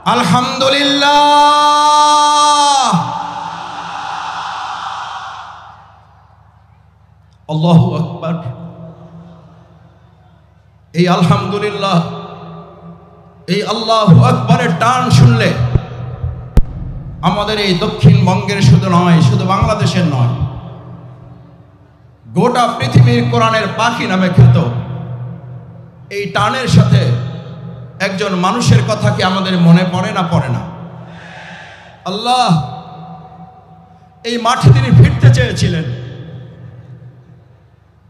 আলহামদুলিল্লাহ, আল্লাহু আকবার। এই আলহামদুলিল্লাহ, এই আল্লাহু আকবারের টান শুনলে আমাদের এই দক্ষিণবঙ্গের শুধু নয়, শুধু বাংলাদেশের নয়, গোটা পৃথিবীর কোরআনের পাখি নামে খ্যাত এই টানের সাথে একজন মানুষের কথা কি আমাদের মনে পড়ে না? পড়ে না? আল্লাহ এই মাঠে তিনি ফিরতে চেয়েছিলেন,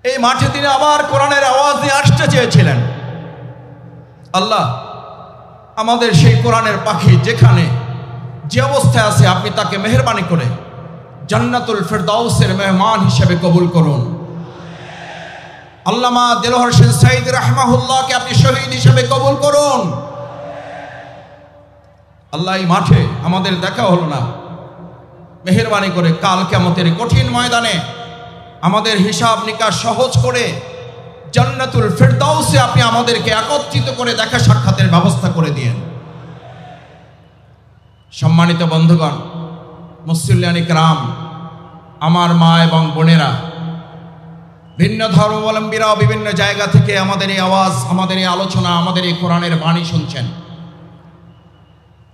এই মাঠে তিনি আবার কোরআনের আওয়াজ নিয়ে আসতে চেয়েছিলেন। আল্লাহ আমাদের সেই কোরআনের পাখি যেখানে যে অবস্থায় আছে আপনি তাকে মেহেরবানি করে জান্নাতুল ফেরদাউসের মেহমান হিসেবে কবুল করুন। আল্লামা দেলোয়ার হোসেন সাঈদী রাহমাহুল্লাহকে আপনি শহীদ হিসেবে কবুল করুন। আল্লাহ এই মাঠে আমাদের দেখা হলো না, মেহেরবানি করে কাল কিয়ামতের কঠিন ময়দানে আমাদের হিসাব নিকাশ সহজ করে জান্নাতুল ফেরদাউসে আপনি আমাদেরকে একত্রিত করে দেখা সাক্ষাতের ব্যবস্থা করে দিয়েন। সম্মানিত বন্ধুগণ, মুসল্লিয়ান ইকরাম, আমার মা এবং বোনেরা, ভিন্ন ধর্মাবলম্বীরাও বিভিন্ন জায়গা থেকে আমাদের এই আওয়াজ, আমাদের এই আলোচনা, আমাদের এই কোরআনের বাণী শুনছেন।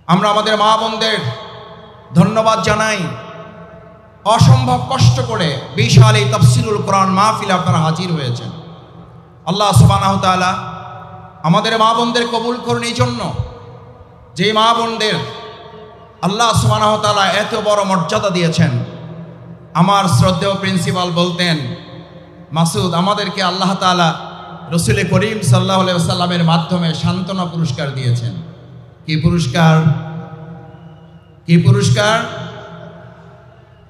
আমরা আমাদের মা বোনদের ধন্যবাদ জানাই। অসম্ভব কষ্ট করে বিশাল এই তাফসীরুল কোরআন মাহফিলে আপনারা হাজির হয়েছেন। আল্লাহ সুবহানাহু ওয়া তাআলা আমাদের মা বোনদের কবুল করুন। এই জন্য যে মা বোনদের আল্লাহ সুবহানাহু ওয়া তাআলা এত বড় মর্যাদা দিয়েছেন। আমার শ্রদ্ধেয় প্রিন্সিপাল বলতেন, মাসুদ, আমাদেরকে আল্লাহ তাআলা রাসূল করিম সাল্লাল্লাহু আলাইহি ওয়াসাল্লামের মাধ্যমে সান্ত্বনা পুরস্কার দিয়েছেন। কি পুরস্কার? কি পুরস্কার?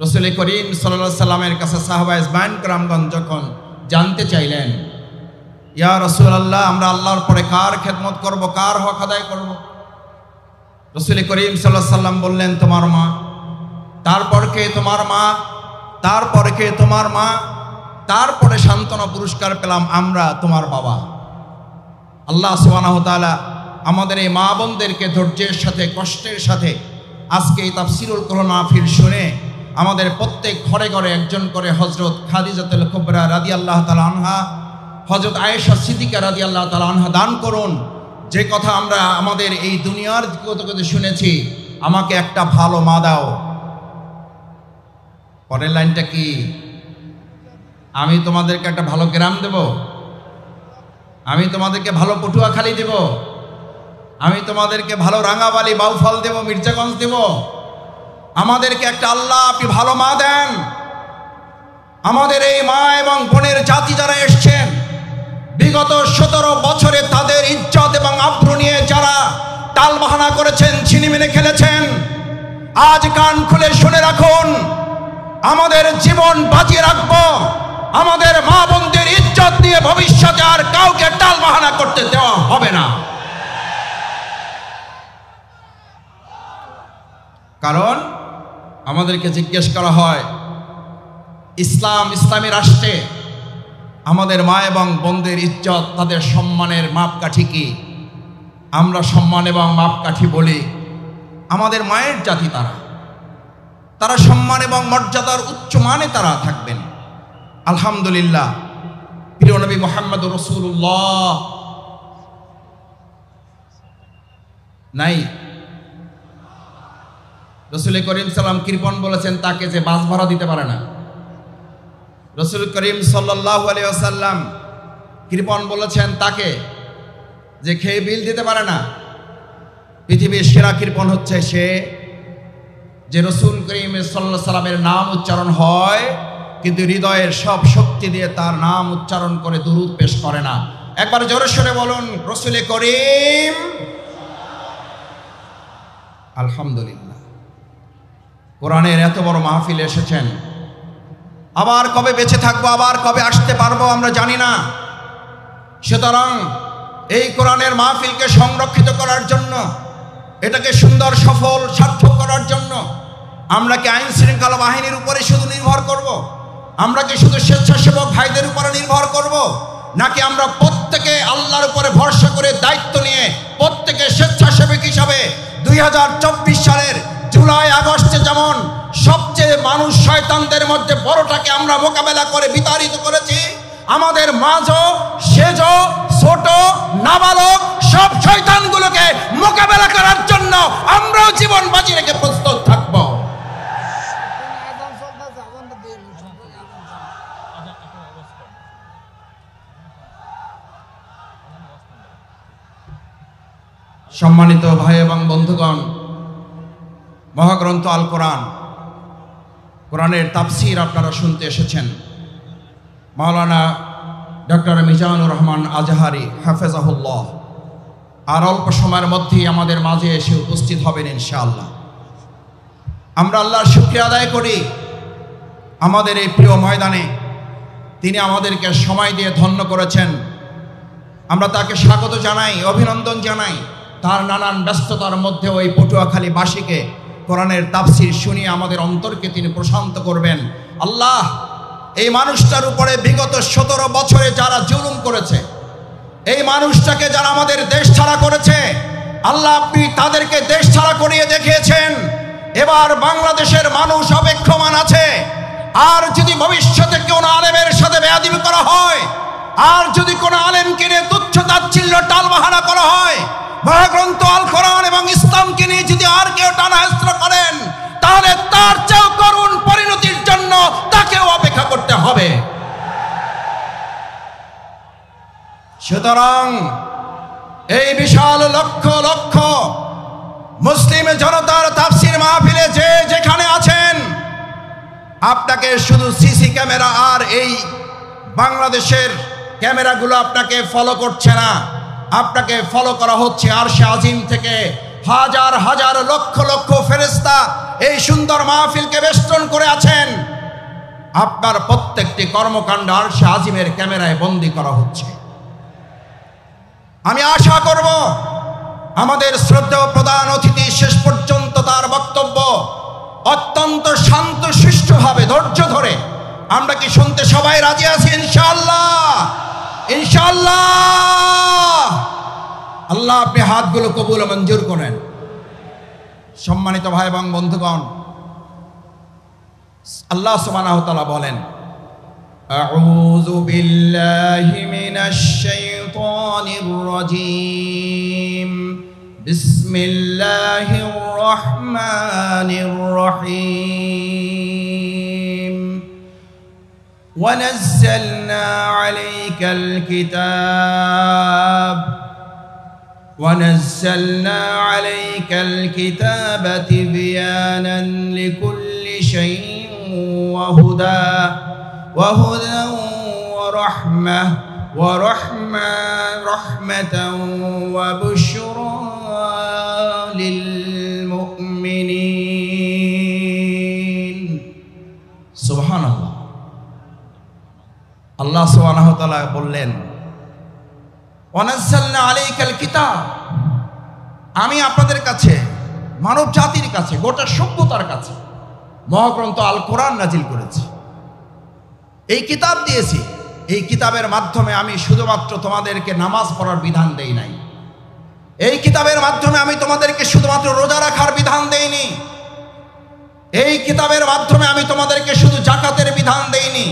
রাসূল করিম সাল্লাল্লাহু আলাইহি ওয়াসাল্লামের কাছে সাহাবায়ে ইজমাইন کرامগণ যখন জানতে চাইলেন, ইয়া রাসূলুল্লাহ, আমরা আল্লাহর পরে কার খেদমত করব, কার হক আদায় করব? রাসূল করিম সাল্লাল্লাহু আলাইহি ওয়াসাল্লাম বললেন, তোমার মা। তারপর কে? তোমার মা। তারপরে কে? তোমার মা। তারপরে সান্ত্বনা পুরস্কার পেলাম আমরা, তোমার বাবা। আল্লাহ সুবহানাহু ওয়া তাআলা আমাদের এই মা বোনদেরকে ধৈর্যের সাথে, কষ্টের সাথে আজকে এই তাফসীরুল কোরআন মাহফিল শুনে আমাদের প্রত্যেক ঘরে ঘরে একজন করে হযরত খাদিজাতুল কুবরা রাদিয়াল্লাহু তাআলা আনহা, হযরত আয়েশা সিদ্দিকা রাদিয়াল্লাহু তাআলা আনহা দান করুন। যে কথা আমরা আমাদের এই দুনিয়ার কথা শুনেছি, আমাকে একটা ভালো মা দাও। পরের লাইনটা কি? আমি তোমাদেরকে একটা ভালো গ্রাম দেব, আমি তোমাদেরকে ভালো পটুয়াখালী দেব, আমি তোমাদেরকে ভালো রাঙাবালি, বাউফল দেব, মির্জাগঞ্জ দেব। আমাদেরকে একটা আল্লাহ আপনি ভালো মা দেন। আমাদের এই মা এবং বোনের জাতি যারা এসছেন বিগত 17 বছরে তাদের ইজ্জত এবং আব্রু নিয়ে যারা টালবাহানা করেছেন, ছিনিমিনি খেলেছেন, আজ কান খুলে শুনে রাখুন, আমাদের জীবন বাঁচিয়ে রাখবো। আমাদের মা বোনদের ইজ্জত নিয়ে ভবিষ্যতে আর কাউকে টালবাহানা করতে দেওয়া হবে না। কারণ আমাদেরকে জিজ্ঞেস করা হয়, ইসলামী রাষ্ট্রে আমাদের মা এবং বোনদের ইজ্জত, তাদের সম্মানের মাপকাঠি কি? আমরা সম্মান এবং মাপকাঠি বলি আমাদের মায়ের জাতি, তারা সম্মান এবং মর্যাদার উচ্চ মানে তারা থাকবেন। আলহামদুলিল্লাহ, প্রিয় নবী মুহাম্মদুর রাসূলুল্লাহ নাই, রাসূল করিম সাল্লাম কৃপণ বলেছেন তাকে যে বাস ভাড়া দিতে পারে না। রাসূল করিম সাল্লাল্লাহু আলাইহি ওয়াসাল্লাম কৃপণ বলেছেন তাকে যে খেয়ে বিল দিতে পারে না। পৃথিবীর সেরা কৃপণ হচ্ছে সে যে রাসূল করিম সাল্লাল্লাহু আলাইহি ওয়াসাল্লামের নাম উচ্চারণ হয় কিন্তু হৃদয়ের সব শক্তি দিয়ে তার নাম উচ্চারণ করে দুরূদ পেশ করে না। একবার জোরে সরে বলুন, রাসূল করিম। আলহামদুলিল্লাহ, কোরআনের এত বড় মাহফিলে এসেছেন। আবার কবে বেঁচে থাকবো, আবার কবে আসতে পারবো আমরা জানি না। সুতরাং এই কোরআনের মাহফিলকে সংরক্ষিত করার জন্য, এটাকে সুন্দর, সফল, সার্থক করার জন্য আমরা কি আইন শৃঙ্খলা বাহিনীর উপরে শুধু নির্ভর করব? আমরা কি শুধু স্বেচ্ছাসেবক ভাইদের উপরে নির্ভর করব? নাকি আমরা প্রত্যেকে আল্লাহর উপরে ভরসা করে দায়িত্ব নিয়ে প্রত্যেকে স্বেচ্ছাসেবক হিসাবে 2 2024 সালের জুলাই আগস্টে যেমন সবচেয়ে মানুষ শয়তানদের মধ্যে বড়টাকে আমরা মোকাবেলা করে বিতাড়িত করেছি, আমাদের মাঝও সেজ ছোট নাবালক সব শয়তানগুলোকে মোকাবেলা করার জন্য আমরাও জীবন বাজি রেখে প্রস্তুত থাকব। সম্মানিত ভাই এবং বন্ধুগণ, মহাগ্রন্থ আল কোরআন, কোরআনের তাফসীর আপনারা শুনতে এসেছেন। মাওলানা ডক্টর মিজানুর রহমান আজহারি হাফেজাহুল্লাহ আর অল্প সময়ের মধ্যেই আমাদের মাঝে এসে উপস্থিত হবেন ইনশাআল্লাহ। আমরা আল্লাহর শুকরিয়া আদায় করি, আমাদের এই প্রিয় ময়দানে তিনি আমাদেরকে সময় দিয়ে ধন্য করেছেন। আমরা তাকে স্বাগত জানাই, অভিনন্দন জানাই। তার নানান ব্যস্ততার মধ্যে ওই পটুয়াখালীবাসীকে কোরআনের তাফসীর শুনিয়ে আমাদের অন্তরকে তিনি প্রশান্ত করবেন। আল্লাহ, এই মানুষটার উপরে বিগত 17 বছরে যারা জুলুম করেছে, এই মানুষটাকে যারা আমাদের দেশ ছাড়া করেছে, আল্লাহ আপনি তাদেরকে দেশ ছাড়া করিয়ে দেখিয়েছেন। এবার বাংলাদেশের মানুষ অপেক্ষমান আছে। আর যদি ভবিষ্যতে কোনো আলেমের সাথে বেয়াদবি করা হয়, আর যদি কোনো আলেমকে নিয়ে তুচ্ছ তাচ্ছিল্য টালবাহানা করা হয়, মহাগ্রন্থ আল কোরআন এবং ইসলামকে নিয়ে যদি আর কেউ টানাহেস্র করেন, তাহলে তার চেয়েও করুণ পরিণতির জন্য তাকেও অপেক্ষা করতে হবে। সুতরাং এই বিশাল লক্ষ লক্ষ মুসলিম জনতার তাফসীর মাহফিলে যে যেখানে আছেন, আপনাকে শুধু সিসি ক্যামেরা আর এই বাংলাদেশের ক্যামেরাগুলো আপনাকে ফলো করছে না, আপনাকে ফলো করা হচ্ছে আরশে আজিম থেকে। হাজার হাজার লক্ষ লক্ষ ফেরেশতা এই সুন্দর মাহফিলকে বেষ্টন করে আছেন। আপনার প্রত্যেকটি কর্মকাণ্ড আরশে আজিমের ক্যামেরায় বন্দী করা হচ্ছে। আমি আশা করব আমাদের শ্রদ্ধেয় প্রধান অতিথি শেষ পর্যন্ত তার বক্তব্য অত্যন্ত শান্ত সুষ্ঠুভাবে ধৈর্য ধরে, আমরা কি শুনতে সবাই রাজি আছি? ইনশাআল্লাহ, ইনশাআল্লাহ। আল্লাহ আপনি হাতগুলো কবুল ও মঞ্জুর করেন। সম্মানিত ভাই এবং বন্ধুগণ, আল্লাহ সুবহানাহু ওয়া তাআলা বলেন, আউযু বিল্লাহি মিনাশ শাইতানির রাজীম, বিসমিল্লাহির রহমানির রহিম। ونزلنا عليك الكتاب تبيانا لكل شيء وهدى ورحمة وبشرى للمؤمنين। سبحان الله। আল্লাহ সুবহানাহু ওয়া তাআলা বললেন, ওয়ানাজ্জালনা আলাইকাল কিতাব, আমি আপনাদের কাছে, মানব জাতির কাছে, গোটা সভ্যতার কাছে মহাগ্রন্থ আল কোরআন নাজিল করেছি। এই কিতাব দিয়েছি। এই কিতাবের মাধ্যমে আমি শুধুমাত্র তোমাদেরকে নামাজ পড়ার বিধান দেই নাই। এই কিতাবের মাধ্যমে আমি তোমাদেরকে শুধুমাত্র রোজা রাখার বিধান দেইনি। এই কিতাবের মাধ্যমে আমি তোমাদেরকে শুধু যাকাতের বিধান দেইনি।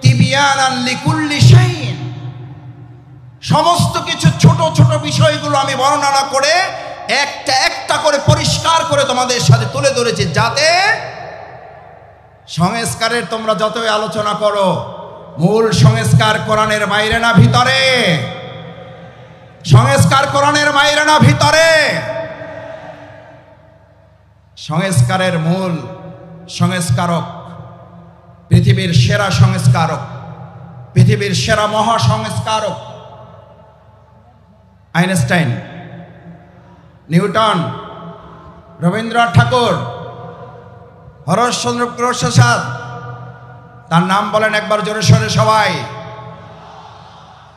তিবিয়ানান লিকুল্লি শাইইন, সমস্ত কিছু ছোট ছোট বিষয়গুলো আমি বর্ণনা করে একটা একটা করে পরিষ্কার করে তোমাদের সাথে তুলে ধরেছি, যাতে সংস্কারের তোমরা যতই আলোচনা করো, মূল সংস্কার কোরআনের বাইরে না ভিতরে, সংস্কার কোরআনের বাইরে না ভিতরে। সংস্কারের মূল সংস্কারক, পৃথিবীর সেরা সংস্কারক, পৃথিবীর সেরা মহাসংস্কারক আইনস্টাইন, নিউটন, রবীন্দ্রনাথ ঠাকুর, হরশ্চন্দ্র প্রসাদ, তার নাম বলেন একবার জোরে সোরে সবাই।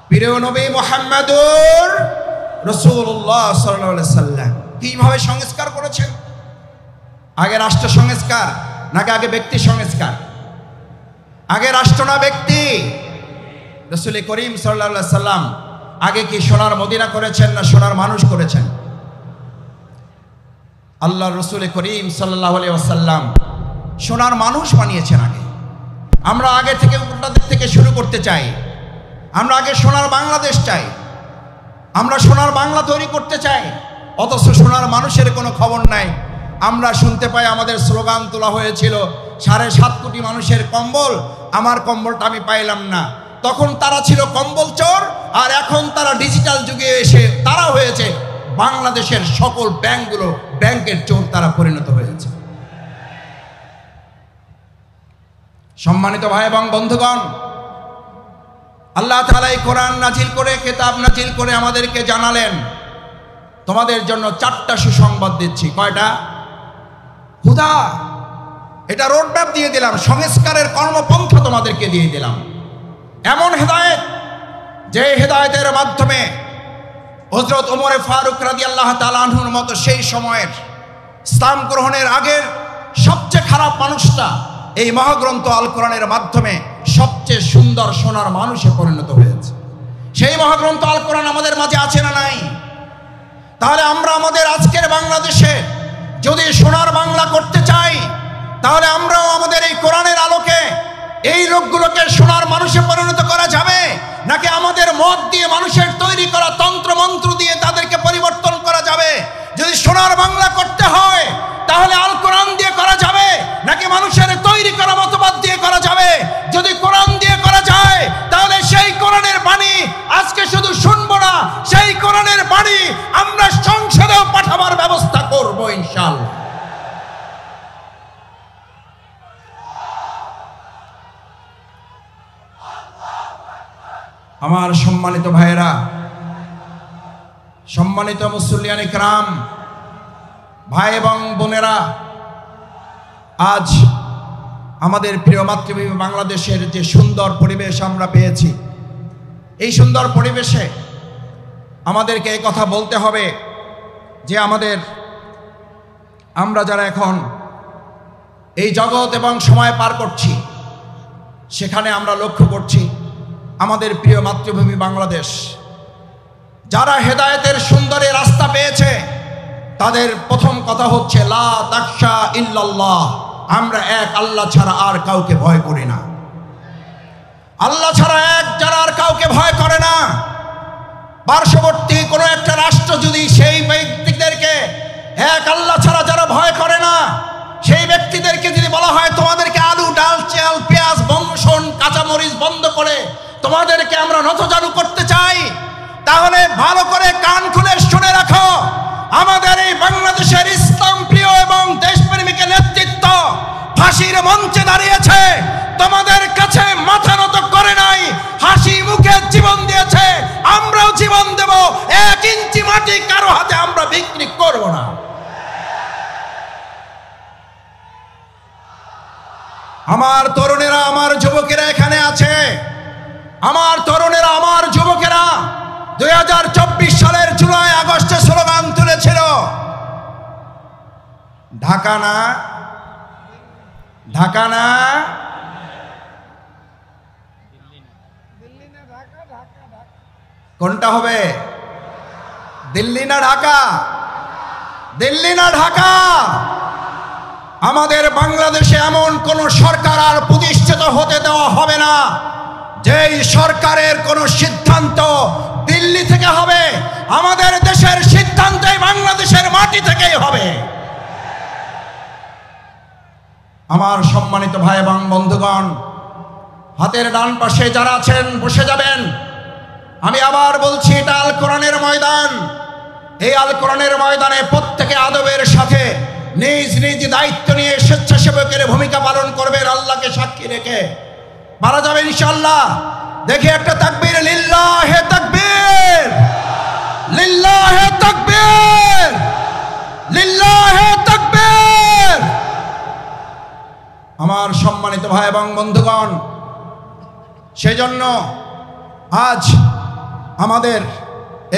প্রিয় নবী মুহাম্মদুর রাসূলুল্লাহ সাল্লাল্লাহু আলাইহি সাল্লাম কিভাবে সংস্কার করেছেন? আগে রাষ্ট্র সংস্কার নাকি আগে ব্যক্তি সংস্কার? আগে রাষ্ট্র না ব্যক্তি? রাসূল করিম সাল্লাল্লাহু আলাইহি সাল্লাম আগে কি সোনার মদিনা করেছেন না সোনার মানুষ করেছেন? আল্লাহ রসুল করিম সাল্লাল্লাহু আলাইহি ওয়াসাল্লাম সোনার মানুষ বানিয়েছেন। আমরা আগে থেকে উল্টাদের থেকে শুরু করতে চাই। আমরা আগে সোনার বাংলাদেশ চাই, আমরা সোনার বাংলা তৈরি করতে চাই, অথচ সোনার মানুষের কোনো খবর নাই। আমরা শুনতে পাই আমাদের স্লোগান তোলা হয়েছিল 7.5 কোটি মানুষের কম্বল, আমার কম্বলটা আমি পাইলাম না। তখন তারা ছিল কম্বল চোর, আর এখন তারা ডিজিটাল যুগে এসে তারা হয়েছে বাংলাদেশের সকল ব্যাংকগুলো ব্যাংকের চোর তারা পরিণত হয়েছে। সম্মানিত ভাই এবং বন্ধুগণ, আল্লাহ তাআলা এই কোরআন নাজিল করে, কিতাব নাজিল করে আমাদেরকে জানালেন তোমাদের জন্য 4টা সুসংবাদ দিচ্ছি। কয়টা? হুদা, এটা রোডম্যাপ দিয়ে দিলাম, সংস্কারের কর্মপন্থা তোমাদেরকে দিয়ে দিলাম। এমন হেদায়েত যে হেদায়েতের মাধ্যমে হযরত ওমর ফারুক রাদিয়াল্লাহু তাআলা আনহুর মতো সেই সময়ের ইসলাম গ্রহণের আগের সবচেয়ে খারাপ মানুষটা এই মহাগ্রন্থ আল কোরআনের মাধ্যমে সবচেয়ে সুন্দর সোনার মানুষে পরিণত হয়েছে। সেই মহাগ্রন্থ আল কোরআন আমাদের মাঝে আছে না নাই? তাহলে আমরা আমাদের আজকের বাংলাদেশে যদি সোনার বাংলা করতে চাই, তাহলে আমরাও আমাদের এই কোরআনের আলোকে এই লোকগুলোকে সোনার মানুষে পরিণত করা যাবে, নাকি আমাদের মত দিয়ে মানুষের তৈরি করা তন্ত্র মন্ত্র দিয়ে তাদেরকে পরিবর্তন করা যাবে? যদি সোনার বাংলা করতে হয় তাহলে আল কোরআন দিয়ে করা যাবে, নাকি মানুষের তৈরি করা মতবাদ দিয়ে করা যাবে? যদি কোরআন দিয়ে করা যায় তাহলে সেই কোরআনের বাণী আজকে শুধু শুনবো না, সেই কোরআনের বাণী আমরা সংসদেও পাঠাবার ব্যবস্থা করব ইনশাআল্লাহ। আমার সম্মানিত ভাইয়েরা, সম্মানিত মুসল্লিয়ান ইকরাম, ভাই এবং বোনেরা, আজ আমাদের প্রিয় মাতৃভূমি বাংলাদেশের যে সুন্দর পরিবেশ আমরা পেয়েছি, এই সুন্দর পরিবেশে আমাদেরকে এই কথা বলতে হবে যে আমরা যারা এখন এই জগৎ এবং সময় পার করছি, সেখানে আমরা লক্ষ্য করছি আমাদের প্রিয় মাতৃভূমি বাংলাদেশ যারা হেদায়েতের সুন্দর রাস্তা পেয়েছে, তাদের প্রথম কথা হচ্ছে লা তাখশা ইল্লাল্লাহ, আমরা এক আল্লাহ ছাড়া আর কাউকে ভয় করি না। আল্লাহ ছাড়া এক যারা আর কাউকে ভয় করে না। পার্শ্ববর্তী কোনো একটা রাষ্ট্র যদি সেই ব্যক্তিদেরকে এক আল্লাহ ছাড়া যারা ভয় করে না, সেই ব্যক্তিদেরকে যদি বলা হয় তোমাদেরকে আলু ডাল চাল পেঁয়াজ বংশন কাঁচামরিচ বন্ধ করে তোমাদেরকে আমরা নতজানু করতে চাই, তাহলে ভালো করে কান খুলে শুনে রাখো, আমাদের এই বাংলাদেশের ইসলাম প্রিয় এবং দেশপ্রেমিকের নেতৃত্ব ফাঁসির মঞ্চে দাঁড়িয়েছে, তোমাদের কাছে মাথা নত করে নাই, হাসি মুখে জীবন দিয়েছে, আমরাও জীবন দেব। 1 ইঞ্চি মাটি কারো হাতে আমরা বিক্রি করব না। আমার তরুণেরা, আমার যুবকেরা এখানে আছে, আমার তরুণেরা, আমার যুবকেরা 2024 সালের জুলাই আগস্টে স্লোগান তুলেছিল, ঢাকা না, ঢাকা না, কোনটা হবে? দিল্লি না ঢাকা? দিল্লি না ঢাকা? আমাদের বাংলাদেশে এমন কোন সরকার আর প্রতিষ্ঠিত হতে দেওয়া হবে না যেই সরকারের কোন সিদ্ধান্ত দিল্লি থেকে হবে। আমাদের দেশের সিদ্ধান্ত বাংলাদেশের মাটি থেকেই হবে। আমার সম্মানিত ভাই এবং বন্ধুগণ, হাতের ডান পাশে যারা আছেন বসে যাবেন। আমি আবার বলছি, এটা আল কোরআনের ময়দান। এই আল কোরআনের ময়দানে প্রত্যেকে আদবের সাথে নিজ নিজ দায়িত্ব নিয়ে স্বেচ্ছাসেবকের ভূমিকা পালন করবেন, আল্লাহকে সাক্ষী রেখে। পারা যাবে ইনশাআল্লাহ। দেখি একটা তাকবীর, লিল্লাহে তাকবীর, লিল্লাহে তাকবীর, লিল্লাহে তাকবীর। আমার সম্মানিত ভাই এবং বন্ধুগণ, সেজন্য আজ আমাদের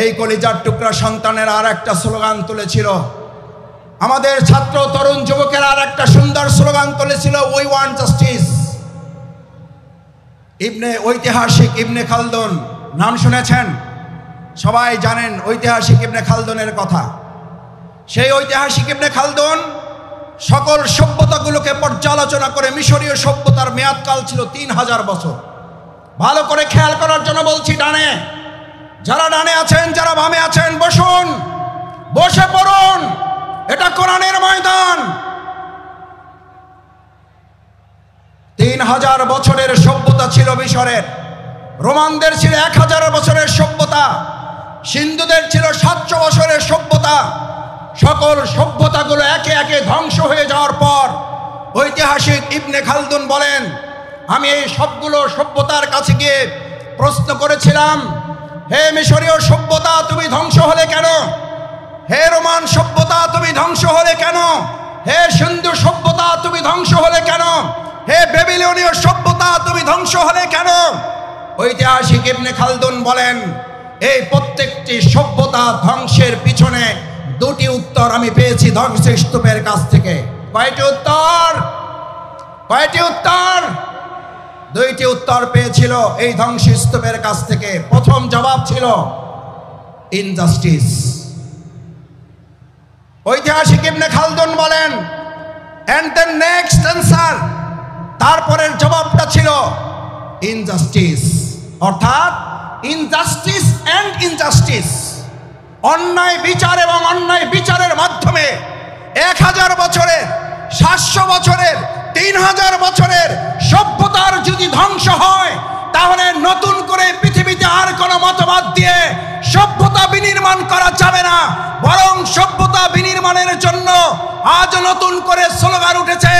এই কলিজার টুকরা সন্তানের আর একটা স্লোগান তুলেছিল, আমাদের ছাত্র তরুণ যুবকেরা আর একটা সুন্দর স্লোগান তুলেছিল, উই ওয়ান্ট জাস্টিস। ঐতিহাসিক ইবনে খালদুন নাম শুনেছেন? সবাই জানেন ঐতিহাসিক ইবনে খালদুনের কথা। সেই ঐতিহাসিক ইবনে খালদুন সকল সভ্যতাগুলোকে পর্যালোচনা করে মিশরীয় সভ্যতার মেয়াদকাল ছিল 3000 বছর। ভালো করে খেয়াল করার জন্য বলছি, ডানে যারা ডানে আছেন, যারা বামে আছেন, বসুন, বসে পড়ুন, এটা কোরআনের ময়দান। 3000 বছরের সভ্যতা ছিল মিশরের, রোমানদের ছিল 1000 বছরের সভ্যতা, সিন্ধুদের ছিল 700 বছরের সভ্যতা। সকল সভ্যতাগুলো একে একে ধ্বংস হয়ে যাওয়ার পর ঐতিহাসিক ইবনে খালদুন বলেন, আমি এই সবগুলো সভ্যতার কাছে গিয়ে প্রশ্ন করেছিলাম, হে মিশরীয় সভ্যতা তুমি ধ্বংস হলে কেন? হে রোমান সভ্যতা তুমি ধ্বংস হলে কেন? হে সিন্ধু সভ্যতা তুমি ধ্বংস হলে কেন? হে বেবিলনীয় সভ্যতা তুমি ধ্বংস হলে কেন? ঐতিহাসিক ইবনে খালদুন বলেন, এই প্রত্যেকটি সভ্যতা ধ্বংসের পিছনে দুটি উত্তর আমি পেয়েছি ধ্বংসস্তূপের কাছ থেকে। কয়টি উত্তর? কয়টি উত্তর? দুইটি উত্তর পেয়েছিল এই ধ্বংসস্তূপের কাছ থেকে। প্রথম জবাব ছিল ইনজাস্টিস। ঐতিহাসিক ইবনে খালদুন বলেন, এন্ড দ্য নেক্সট অ্যান্সার, তারপরের জবাবটা ছিল ইনজাস্টিস, অর্থাৎ ইনজাস্টিস এন্ড ইনজাস্টিস, অন্যায় বিচার এবং অন্যায় বিচারের মাধ্যমে 1000 বছরের, 700 বছরের, 3000 বছরের সভ্যতার যদি ধ্বংস হয়, তাহলে নতুন করে পৃথিবীতে আর কোনো মতবাদ দিয়ে সভ্যতা বিনির্মাণ করা যাবে না। বরং সভ্যতা বিনির্মাণের জন্য আজ নতুন করে স্লোগান উঠেছে,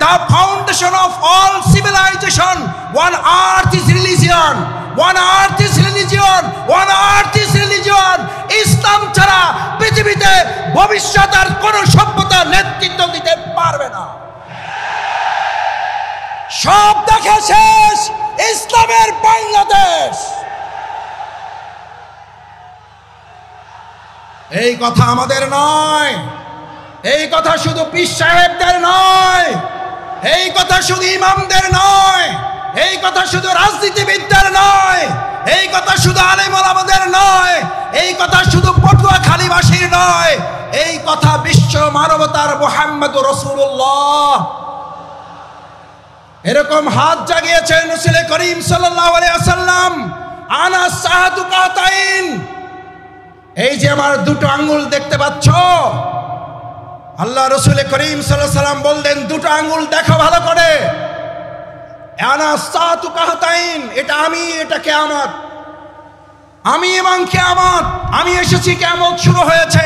the foundation of all civilization, one earth is religion, one earth is religion, one earth is religion. Islam ছাড়া পৃথিবীতে ভবিষ্যৎ আর কোন সভ্যতা নেতৃত্ব দিতে পারবে না। সব দেখা শেষ, ইসলামের বাংলাদেশ। এই কথা আমাদের নয়, এই কথা শুধু পীর সাহেবদের নয়, এই কথা শুধু ইমামদের নয়, এই কথা শুধু রাজনীতিবিদদের নয়, এই কথা শুধু আলেম ওলামাদের নয়, এই কথা শুধু পটুয়াখালীবাসীর নয়, এই কথা বিশ্ব মানবতার মুহাম্মদুর রাসূলুল্লাহ। এরকম হাত জাগিয়েছেন রাসূল করিম সাল্লাল্লাহু আলাইহি ওয়াসাল্লাম, আনা সাহাদু কাতাইন, এই যে আমার দুটো আঙ্গুল দেখতে পাচ্ছ, আল্লাহ রাসূল করিম সাল্লাল্লাহু আলাইহি ওয়াসাল্লাম বললেন, দুটো আঙ্গুল দেখো ভালো করে, আনা সাহাদু কাতাইন, এটা আমি, এটা কিয়ামত, আমি এবং কিয়ামত, আমি এসেছি, কিয়ামত শুরু হয়েছে।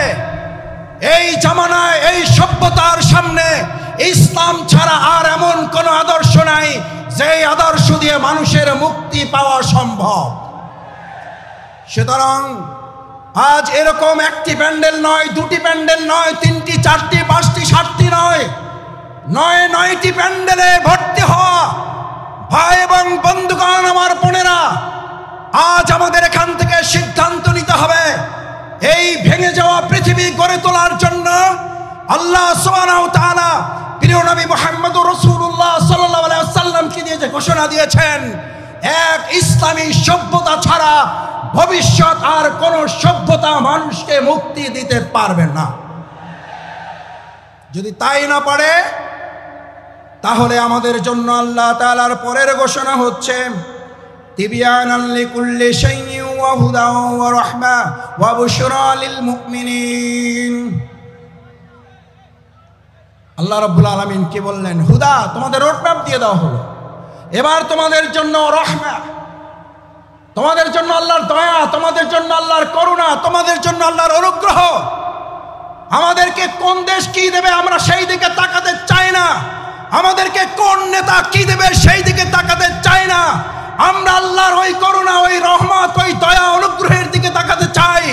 এই জামানায় এই সভ্যতার সামনে ইসলাম ছাড়া আর এমন কোন আদর্শ নাই যে আদর্শ দিয়ে মানুষের মুক্তি পাওয়া সম্ভব। সুতরাং আজ এরকম একটি প্যান্ডেল নয়, দুটি প্যান্ডেল নয়, 3টি, 4টি, 5টি, 7টি নয়, 9টি প্যান্ডেলে ভর্তি হওয়া ভাই এবং বন্ধুগণ, আমার বোনেরা, আজ আমাদের এখান থেকে সিদ্ধান্ত নিতে হবে, এই ভেঙে যাওয়া পৃথিবী গড়ে তোলার জন্য আল্লাহ সুবহানাহু ওয়া তাআলা প্রিয় নবী মুহাম্মদুর রাসূলুল্লাহ সাল্লাল্লাহু আলাইহি ওয়াসাল্লামকে দিয়ে যে ঘোষণা দিয়েছেন, এক ইসলামী সভ্যতা ছাড়া ভবিষ্যৎ আর কোন সভ্যতা মানুষকে মুক্তি দিতে পারবে না। যদি তাই না পারে, তাহলে আমাদের জন্য আল্লাহ তাআলার পরের ঘোষণা হচ্ছে, তিবিয়ানান লিকুল্লি শাইইন ওয়া হুদা ওয়া রাহমা ওয়া বুশরা লিল মুমিনিন। আল্লাহ রাব্বুল আলামিন কি বললেন? হুদা, তোমাদের রোডম্যাপ দিয়ে দেওয়া হলো। এবার তোমাদের জন্য রহমা, তোমাদের জন্য আল্লাহর দয়া, তোমাদের জন্য আল্লাহর করুণা, তোমাদের জন্য আল্লাহর অনুগ্রহ। আমাদেরকে কোন দেশ কি দেবে আমরা সেই দিকে তাকাতে চাই না, আমাদেরকে কোন নেতা কি দেবে সেই দিকে তাকাতে চাই না। আমরা আল্লাহর ওই করুণা, ওই রহমত, ওই দয়া, অনুগ্রহের দিকে তাকাতে চাই,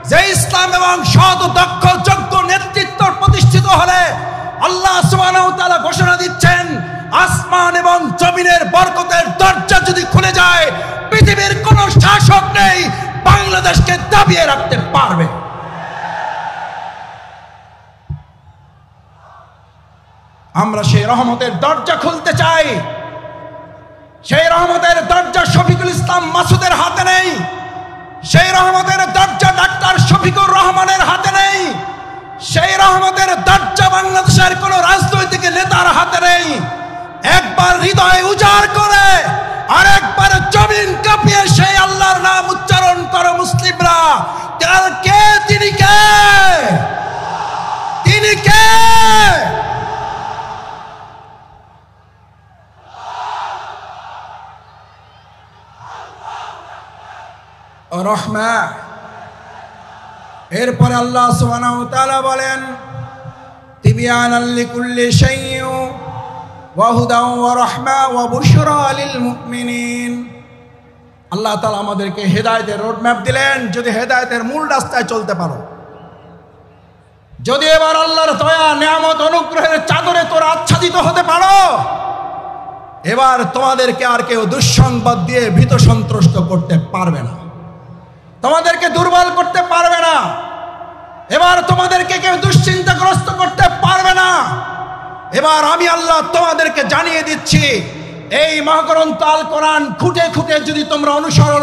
যে ইসলাম এবং সৎ, দক্ষ, যোগ্য নেতৃত্ব প্রতিষ্ঠিত হলে আল্লাহ সুবহানাহু ওয়া তাআলা ঘোষণা দিচ্ছেন, আসমান এবং জমিনের বরকতের দরজা যদি খুলে যায়, পৃথিবীর কোন শাসক নেই বাংলাদেশকে দাবিয়ে রাখতে পারবে। আমরা সেই রহমতের দরজা খুলতে চাই। সেই রহমতের দরজা শফিকুল ইসলাম মাসুদের হাতে নেই, সেই রহমতের দরজা ডাক্তার শফিকুর রহমানের হাতে নেই, সেই রহমতের দরজা বাংলাদেশের কোন রাজনৈতিক নেতার হাতে নেই। একবার হৃদয় উজাড় করে আর একবার জমিন কাঁপিয়ে সেই আল্লাহর নাম উচ্চারণ করো মুসলিমরা। কে তিনি? কে তিনি? কে? রহমা। এরপরে আল্লাহ সুবহানাহু ওয়া তাআলা বলেন তিবিয়ানাল লিকুল্লি শাইইন ওয়া হুদাও ওয়া রাহমা ওয়া বুশরা লিল মুমিনিন। আল্লাহ তাআলা আমাদেরকে হেদায়েতের রোডম্যাপ দিলেন। যদি হেদায়েতের মূল রাস্তায় চলতে পারো, যদি এবার আল্লাহর দয়া নিয়ামত অনুগ্রহের চাদরে তোরা আচ্ছাদিত হতে পারো, এবার তোমাদেরকে আর কেউ দুঃসংবাদ দিয়ে ভীত সন্ত্রস্ত করতে পারবে না, তোমাদেরকে দুর্বল করতে পারবে না, এবার তোমাদেরকে কেউ দুশ্চিন্তাগ্রস্ত করতে পারবে না। এবার আমি আল্লাহ তোমাদেরকে জানিয়ে দিচ্ছি, এই মহাগ্রন্থ আল কোরআন খুঁটে খুঁটে যদি তোমরা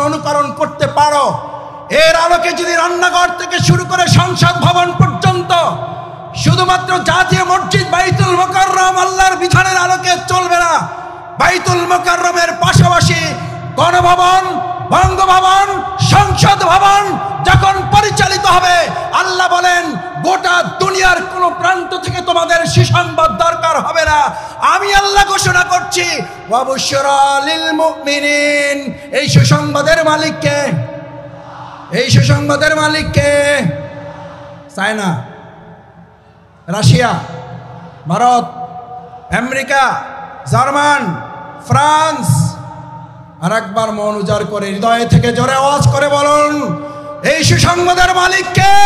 অনুকরণ করতে পারো, এর আলোকে যদি রান্নাঘর থেকে শুরু করে সংসদ ভবন পর্যন্ত শুধুমাত্র জাতীয় মসজিদ বাইতুল মুকাররম আল্লাহর বিধানের আলোকে চলবে না, বাইতুল মুকাররমের পাশাপাশি গণভবন, বঙ্গভবন, সংসদ ভবন যখন পরিচালিত হবে, আল্লাহ বলেন গোটা দুনিয়ার কোন প্রান্ত থেকে তোমাদের সুসংবাদ দরকার হবে না। আমি আল্লাহ ঘোষণা করছি ওয়া বুশরা লিল মুমিনিন। এই সুসংবাদের মালিক কে? এই সুসংবাদের মালিক কে? China, Russia, Bharat, America, German, France? আর একবার মন উজাড় করে হৃদয় থেকে জোরে আওয়াজ করে বলুন, এই সুসংবাদের মালিক কে?